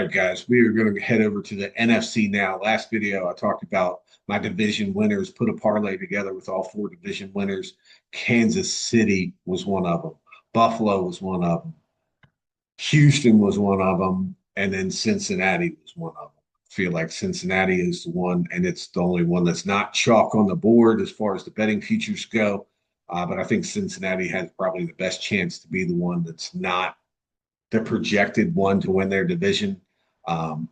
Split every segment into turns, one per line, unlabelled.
right, guys, we are going to head over to the NFC now. Last video, I talked about my division winners, put a parlay together with all four division winners. Kansas City was one of them. Buffalo was one of them. Houston was one of them. And then Cincinnati was one of them. I feel like Cincinnati is the one, and it's the only one that's not chalk on the board as far as the betting futures go. But I think Cincinnati has probably the best chance to be the one that's not the projected one to win their division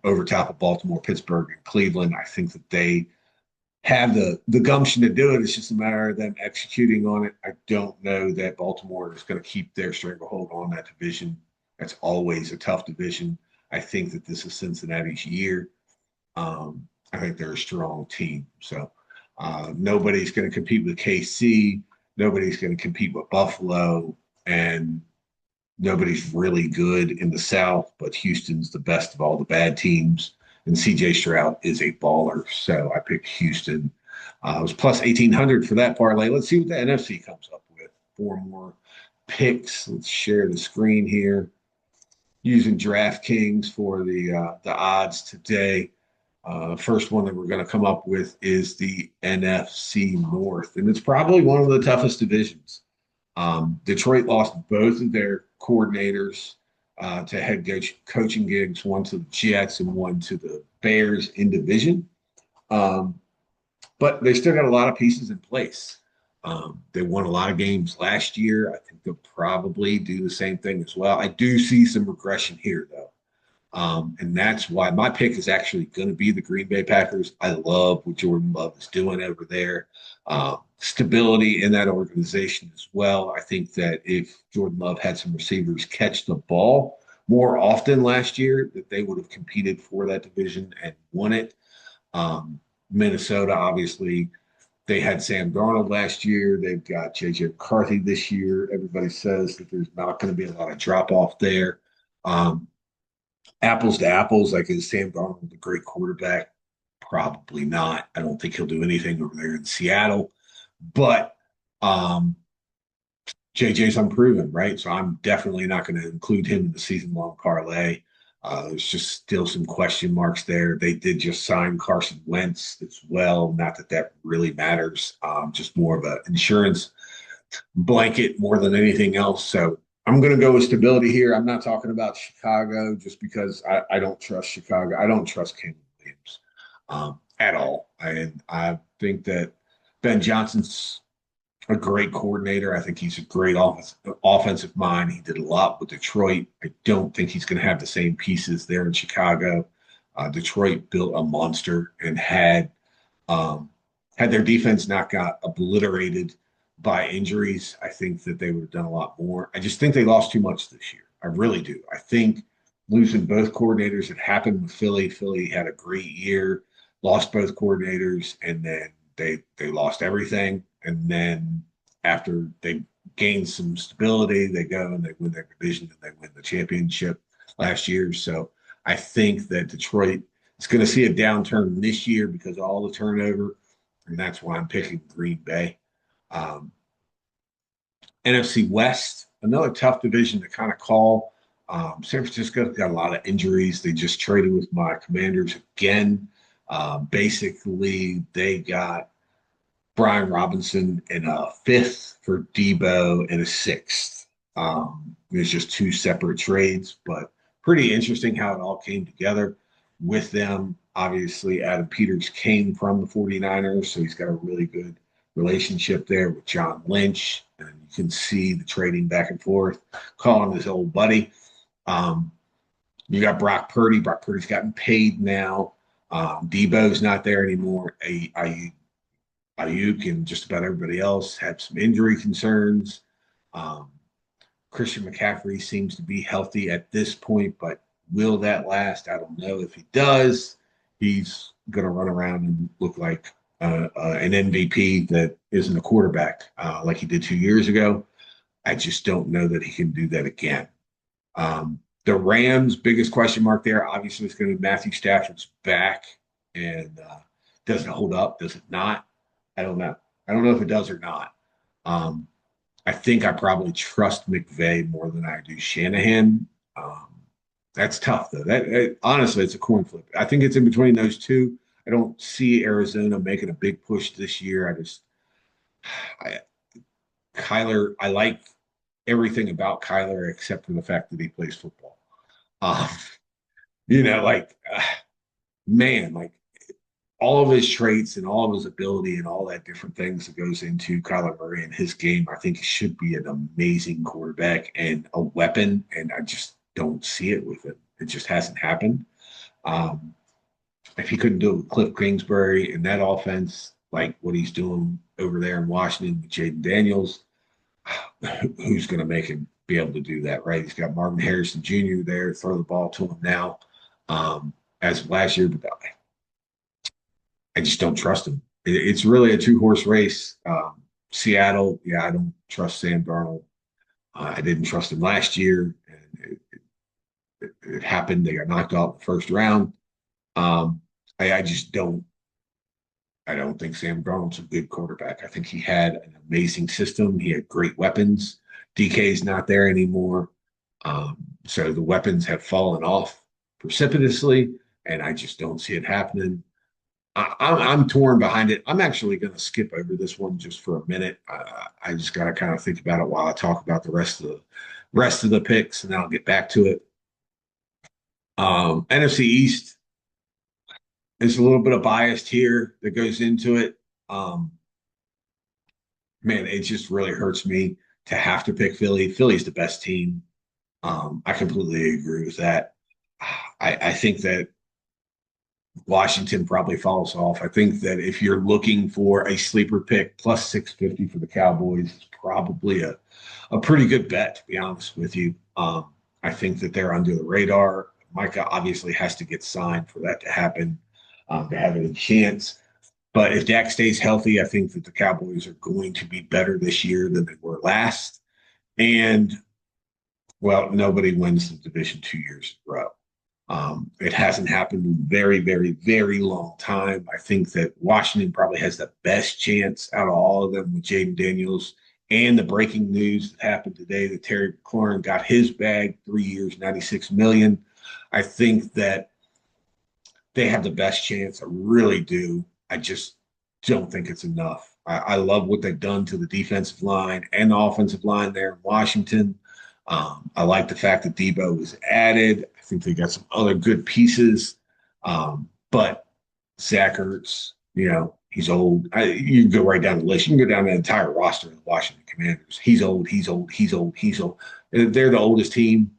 over top of Baltimore, Pittsburgh, and Cleveland. I think that they have the gumption to do it. It's just a matter of them executing on it. I don't know that Baltimore is going to keep their stranglehold on that division. That's always a tough division. I think that this is Cincinnati's year. I think they're a strong team. So nobody's going to compete with KC. Nobody's going to compete with Buffalo. And nobody's really good in the South, but Houston's the best of all the bad teams. And CJ Stroud is a baller. So I picked Houston. It was plus 1,800 for that parlay. Let's see what the NFC comes up with. Four more picks. Let's share the screen here using DraftKings for the odds today. First one that we're going to come up with is the NFC North, and it's probably one of the toughest divisions. Detroit lost both of their coordinators to head coaching gigs, one to the Jets and one to the Bears in division. But they still got a lot of pieces in place. They won a lot of games last year. I think they'll probably do the same thing as well. I do see some regression here, though. And that's why my pick is actually going to be the Green Bay Packers. I love what Jordan Love is doing over there. Stability in that organization as well. I think that if Jordan Love had some receivers catch the ball more often last year, that they would have competed for that division and won it. Minnesota, obviously, they had Sam Darnold last year. They've got J.J. McCarthy this year. Everybody says that there's not going to be a lot of drop off there. Apples to apples, like is Sam Darnold a great quarterback? Probably not. I don't think he'll do anything over there in Seattle. But JJ's unproven, right? So I'm definitely not going to include him in the season-long parlay. There's just still some question marks there. They did just sign Carson Wentz as well. Not that that really matters. Just more of an insurance blanket more than anything else. So I'm going to go with stability here. I'm not talking about Chicago just because I don't trust Chicago. I don't trust Caleb Williams at all. I think that Ben Johnson's a great coordinator. I think he's a great offensive mind. He did a lot with Detroit. I don't think he's going to have the same pieces there in Chicago. Detroit built a monster and had their defense not got obliterated by injuries, I think that they would have done a lot more. I just think they lost too much this year. I really do. I think losing both coordinators, it happened with Philly. Philly had a great year, lost both coordinators, and then they lost everything. And then after they gained some stability, they go and they win their division and they win the championship last year. So I think that Detroit is going to see a downturn this year because of all the turnover, and that's why I'm picking Green Bay. NFC West, another tough division to kind of call. San Francisco got a lot of injuries. They just traded with my Commanders again. Basically, they got Brian Robinson in a fifth for Debo and a sixth. There's just two separate trades, but pretty interesting how it all came together with them. Obviously, Adam Peters came from the 49ers, so he's got a really good relationship there with John Lynch. And you can see the trading back and forth, calling his old buddy. You got Brock Purdy. Brock Purdy's gotten paid now. Debo's not there anymore. Ayuk and just about everybody else had some injury concerns. Christian McCaffrey seems to be healthy at this point, but will that last? I don't know. If he does, he's going to run around and look like an MVP that isn't a quarterback like he did 2 years ago. I just don't know that he can do that again. The Rams' biggest question mark there, obviously, is going to be Matthew Stafford's back. And does it hold up? Does it not? I don't know. I don't know if it does or not. I think I probably trust McVay more than I do Shanahan. That's tough though. Honestly, it's a coin flip. I think it's in between those two. I don't see Arizona making a big push this year. I, Kyler, I like everything about Kyler except for the fact that he plays football. Um, like man, like all of his traits and all of his ability and all that different things that goes into Kyler Murray and his game, I think he should be an amazing quarterback and a weapon. And I just don't see it with him. It just hasn't happened. Um, if he couldn't do it with Cliff Kingsbury and that offense, like what he's doing over there in Washington with Jaden Daniels, who's going to make him be able to do that, right? He's got Marvin Harrison Jr. there, throw the ball to him now, as of last year, but I just don't trust him. It's really a two horse race. Seattle, yeah, I don't trust Sam Darnold. I didn't trust him last year, and it happened. They got knocked out in the first round. Um, I just don't. I don't think Sam Darnold's a good quarterback. I think he had an amazing system. He had great weapons. DK's not there anymore. So the weapons have fallen off precipitously, and I just don't see it happening. I'm torn behind it. I'm actually going to skip over this one just for a minute. I just got to kind of think about it while I talk about the rest of the picks, and then I'll get back to it. NFC East is a little bit of bias here that goes into it. Um, Man, it just really hurts me to have to pick Philly. Philly's the best team. I completely agree with that. I think that Washington probably falls off. I think that if you're looking for a sleeper pick, plus 650 for the Cowboys is probably a pretty good bet, to be honest with you. I think that they're under the radar. Micah obviously has to get signed for that to happen, to have any chance. But if Dak stays healthy, I think that the Cowboys are going to be better this year than they were last. And, well, nobody wins the division 2 years in a row. It hasn't happened in a very, very, very long time. I think that Washington probably has the best chance out of all of them with Jaden Daniels and the breaking news that happened today that Terry McLaurin got his bag, 3 years, 96 million. I think that they have the best chance. I really do. I just don't think it's enough. I love what they've done to the defensive line and the offensive line there in Washington. I like the fact that Debo was added. I think they got some other good pieces. But Zach Ertz, he's old. You can go right down the list. You can go down the entire roster of the Washington Commanders. He's old. He's old. He's old. He's old. They're the oldest team.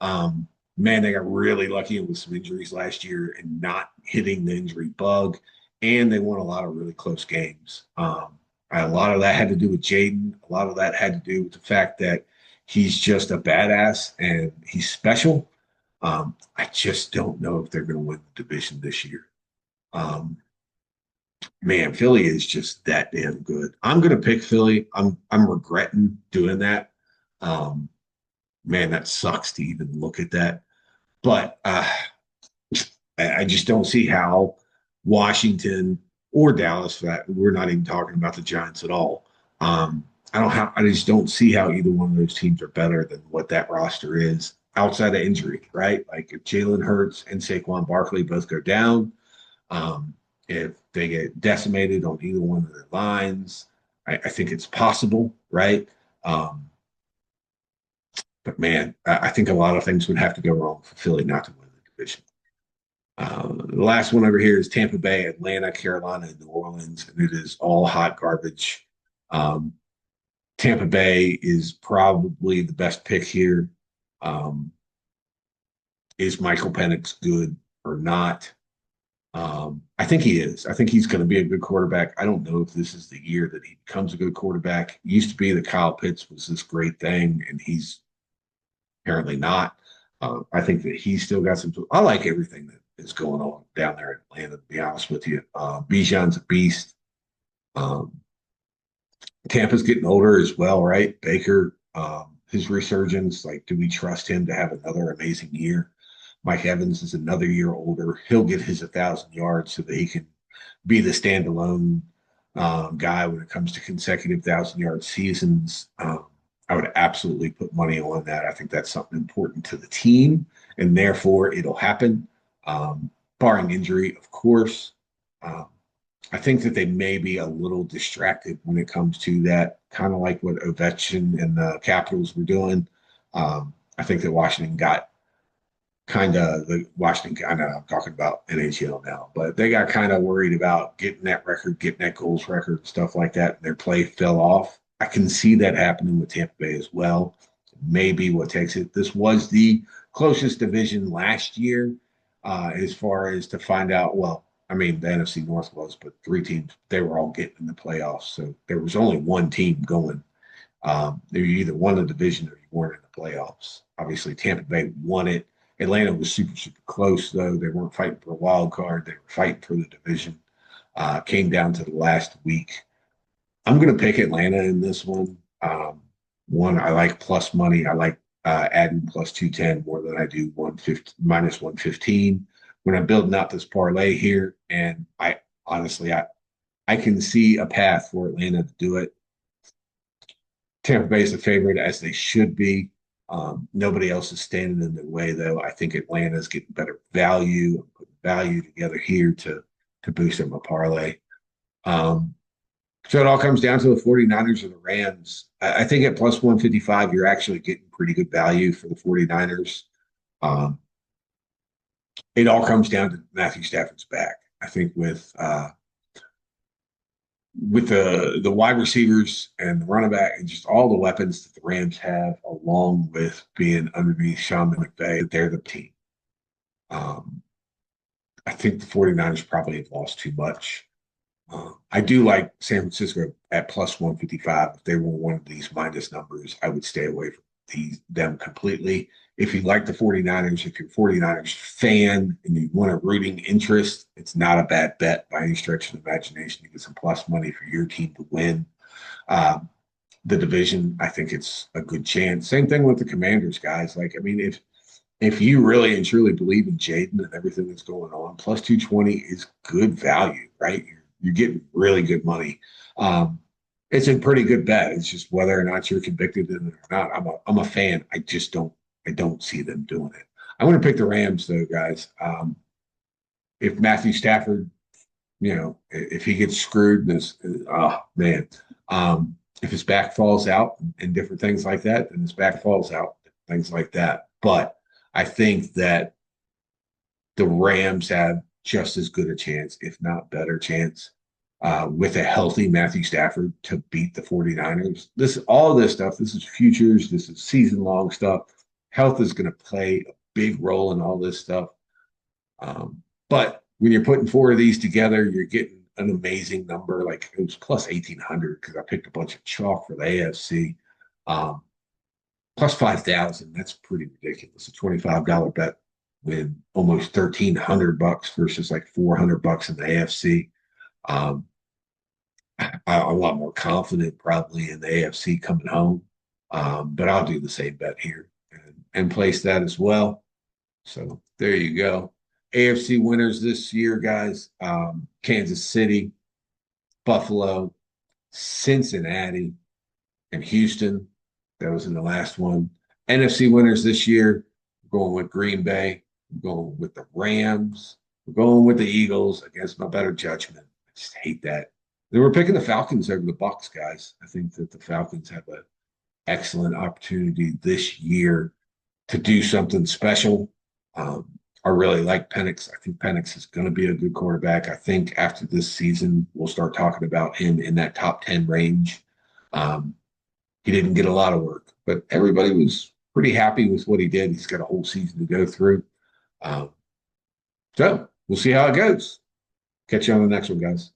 Man, they got really lucky with some injuries last year and not hitting the injury bug. And they won a lot of really close games. A lot of that had to do with Jaden. A lot of that had to do with the fact that he's just a badass and he's special. I just don't know if they're going to win the division this year. Man, Philly is just that damn good. I'm going to pick Philly. I'm regretting doing that. Man, that sucks to even look at that. But I just don't see how Washington or Dallas, for that we're not even talking about the Giants at all. I just don't see how either one of those teams are better than what that roster is outside of injury, right? Like if Jalen Hurts and Saquon Barkley both go down, if they get decimated on either one of their lines, I think it's possible, right? But man, I think a lot of things would have to go wrong for Philly not to win the division. The last one over here is Tampa Bay, Atlanta, Carolina, and New Orleans, and it is all hot garbage. Tampa Bay is probably the best pick here. Is Michael Penix good or not? I think he is. I think he's going to be a good quarterback. I don't know if this is the year that he becomes a good quarterback. It used to be that Kyle Pitts was this great thing, and he's apparently not. I think that he's still got some. I like everything that is going on down there in Atlanta, to be honest with you. Bijan's a beast. Um, Tampa's getting older as well, right? Baker, his resurgence, like, do we trust him to have another amazing year? Mike Evans is another year older. He'll get his 1,000 yards so that he can be the standalone guy when it comes to consecutive 1,000-yard seasons. I would absolutely put money on that. I think that's something important to the team, and therefore it'll happen, barring injury, of course. Um, I think that they may be a little distracted when it comes to that, kind of like what Ovechkin and the Capitals were doing. I think that Washington kind of, I'm talking about NHL now, but they got kind of worried about getting that record, getting that goals record, stuff like that, and their play fell off. I can see that happening with Tampa Bay as well. Maybe what takes it. This was the closest division last year, as far as to find out. Well, I mean, the NFC North was, but three teams, they were all getting in the playoffs. So there was only one team going. You either won the division or you weren't in the playoffs. Obviously, Tampa Bay won it. Atlanta was super, super close, though. They weren't fighting for a wild card. They were fighting for the division. Came down to the last week. I'm going to pick Atlanta in this one. One, I like plus money. I like adding plus 210 more than I do 150 minus 115 when I'm building out this parlay here. And I honestly, I can see a path for Atlanta to do it. Tampa Bay is the favorite, as they should be. Nobody else is standing in their way, though. I think Atlanta is getting better value. I'm putting value together here to boost up my parlay. Um, so it all comes down to the 49ers or the Rams. I think at plus 155, you're actually getting pretty good value for the 49ers. Um, it all comes down to Matthew Stafford's back. I think with the wide receivers and the running back and just all the weapons that the Rams have, along with being underneath Sean McVay, they're the team. Um, I think the 49ers probably have lost too much. I do like San Francisco at plus 155. If they were one of these minus numbers, I would stay away from them completely. If you like the 49ers, if you're a 49ers fan and you want a rooting interest, it's not a bad bet by any stretch of the imagination. You get some plus money for your team to win the division. I think it's a good chance. Same thing with the Commanders, guys. Like, I mean, if you really and truly believe in Jaden and everything that's going on, plus 220 is good value, right? You're getting really good money. It's a pretty good bet. It's just whether or not you're convicted in it or not. I'm a fan. I don't see them doing it. I'm going to pick the Rams though, guys. If Matthew Stafford, if he gets screwed, this, oh man, if his back falls out and different things like that, then his back falls out, things like that. But I think that the Rams have just as good a chance, if not better chance, with a healthy Matthew Stafford to beat the 49ers. All this stuff, this is futures, this is season long stuff. Health is going to play a big role in all this stuff. But when you're putting four of these together, you're getting an amazing number. Like it was plus 1,800 because I picked a bunch of chalk for the AFC. Plus 5,000, that's pretty ridiculous. A $25 bet with almost 1,300 bucks versus like 400 bucks in the AFC. I'm a lot more confident probably in the AFC coming home, but I'll do the same bet here and place that as well. So there you go. AFC winners this year, guys. Kansas City, Buffalo, Cincinnati, and Houston. That was in the last one. NFC winners this year, we're going with Green Bay. We're going with the Rams. We're going with the Eagles against my better judgment. I just hate that. Then we're picking the Falcons over the Bucks, guys. I think that the Falcons have an excellent opportunity this year to do something special. I really like Penix. I think Penix is going to be a good quarterback. I think after this season, we'll start talking about him in that top 10 range. He didn't get a lot of work, but everybody was pretty happy with what he did. He's got a whole season to go through. So we'll see how it goes. Catch you on the next one, guys.